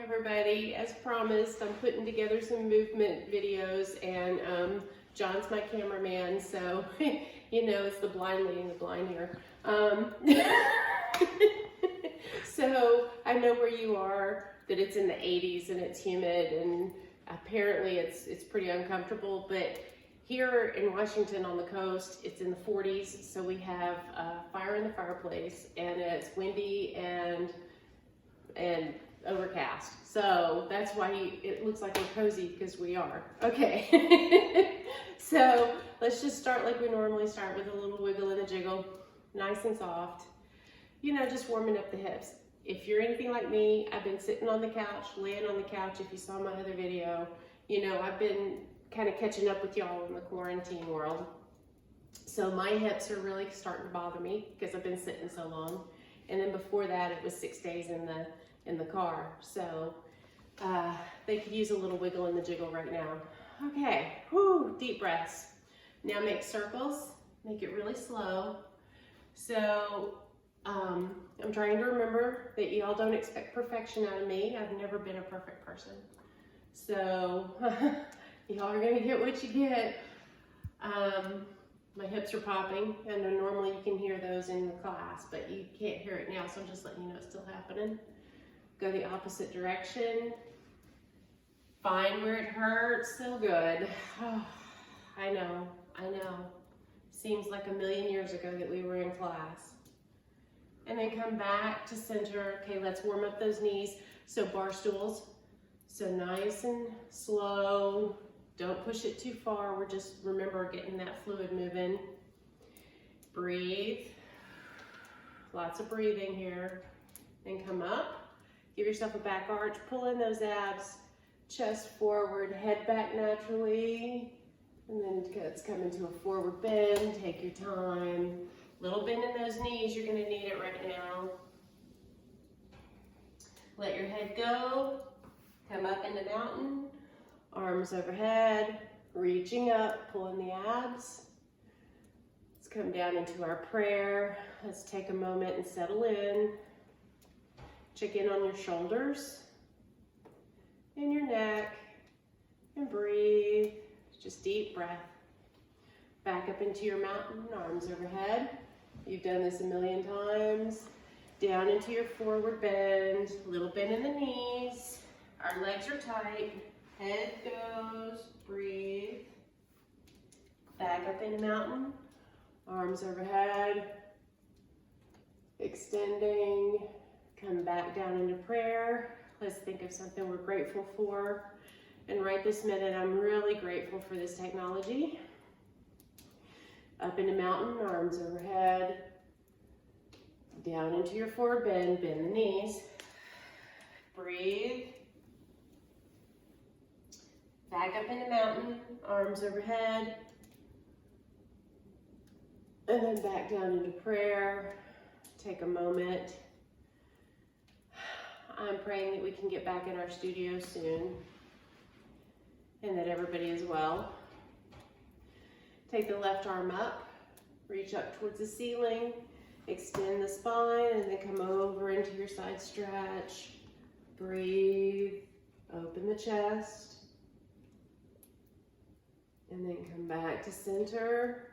everybody. As promised, I'm putting together some movement videos, and John's my cameraman, so you know it's the blind leading the blind here. So I know where you are, that it's in the 80s and it's humid, and apparently it's pretty uncomfortable, but here in Washington on the coast, it's in the 40s, so we have a fire in the fireplace, and it's windy and overcast. So that's why it looks like we're cozy, because we are. Okay, so let's just start like we normally start, with a little wiggle and a jiggle, nice and soft. You know, just warming up the hips. If you're anything like me, I've been sitting on the couch, laying on the couch. If you saw my other video, you know, I've been kind of catching up with y'all in the quarantine world. So my hips are really starting to bother me because I've been sitting so long. And then before that, it was 6 days in the car. So they could use a little wiggle and the jiggle right now. Okay, whoo, deep breaths. Now make circles, make it really slow. So I'm trying to remember that y'all don't expect perfection out of me. I've never been a perfect person. So y'all are gonna get what you get. My hips are popping. I know normally you can hear those in the class, but you can't hear it now, so I'm just letting you know it's still happening. Go the opposite direction. Find where it hurts. So good. Oh, I know. Seems like a million years ago that we were in class. And then come back to center. Okay, let's warm up those knees. So bar stools. So nice and slow. Don't push it too far. We're just, remember, getting that fluid moving. Breathe. Lots of breathing here. Then come up. Give yourself a back arch. Pull in those abs. Chest forward, head back naturally. And then let's come into a forward bend. Take your time. Little bend in those knees. You're going to need it right now. Let your head go. Come up into mountain. Arms overhead. Reaching up. Pulling the abs. Let's come down into our prayer. Let's take a moment and settle in. Check in on your shoulders and your neck. And breathe. Just deep breath. Back up into your mountain. Arms overhead. You've done this a million times. Down into your forward bend. Little bend in the knees. Our legs are tight. Head goes. Breathe. Back up into mountain. Arms overhead. Extending. Come back down into prayer. Let's think of something we're grateful for. And right this minute, I'm really grateful for this technology. Up into mountain, arms overhead. Down into your forward bend, bend the knees. Breathe. Back up into mountain, arms overhead. And then back down into prayer. Take a moment. I'm praying that we can get back in our studio soon, and that everybody is well. Take the left arm up, reach up towards the ceiling, extend the spine, and then come over into your side stretch. Breathe, open the chest, and then come back to center.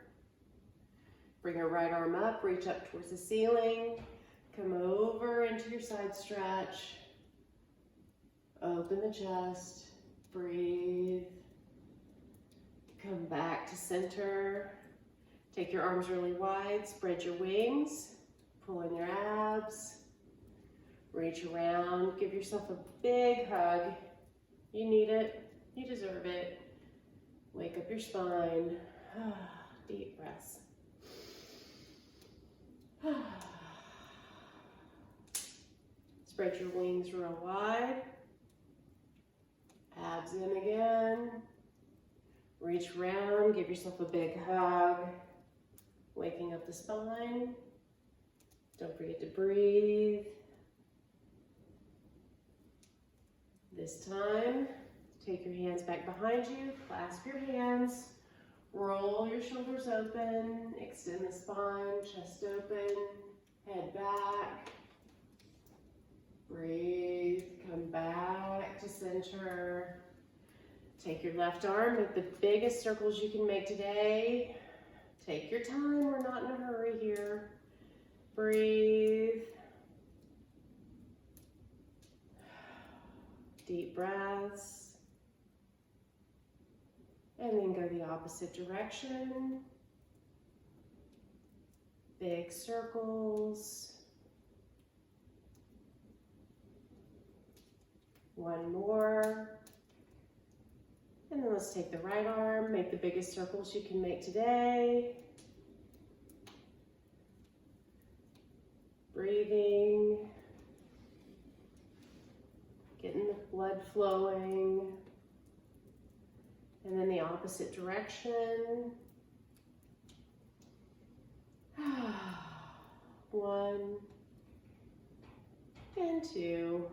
Bring your right arm up, reach up towards the ceiling, come over into your side stretch, open the chest, breathe, come back to center. Take your arms really wide, spread your wings, pull in your abs, reach around, give yourself a big hug. You need it, you deserve it. Wake up your spine. Deep breaths. Spread your wings real wide. Abs in again. Reach around, give yourself a big hug. Waking up the spine. Don't forget to breathe. This time, take your hands back behind you, clasp your hands, roll your shoulders open, extend the spine, chest open, head back. Breathe, come back. center. Take your left arm, make the biggest circles you can make today. Take your time, we're not in a hurry here. Breathe. Deep breaths. And then go the opposite direction. Big circles. One more. And then let's take the right arm, make the biggest circles you can make today. Breathing. Getting the blood flowing. And then the opposite direction. 1 and 2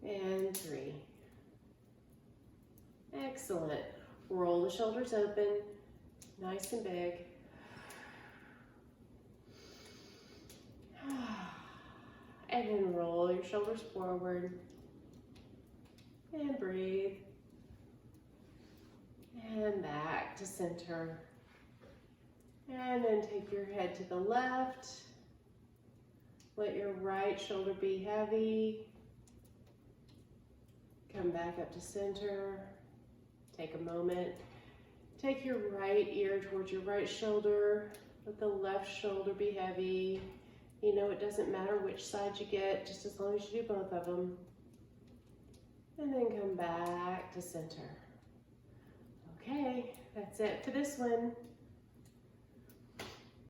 and 3. Excellent. Roll the shoulders open, nice and big. And then roll your shoulders forward and breathe. And back to center. And then take your head to the left. Let your right shoulder be heavy. Come back up to center. Take a moment. Take your right ear towards your right shoulder. Let the left shoulder be heavy. You know, it doesn't matter which side you get, just as long as you do both of them. And then come back to center. Okay, that's it for this one.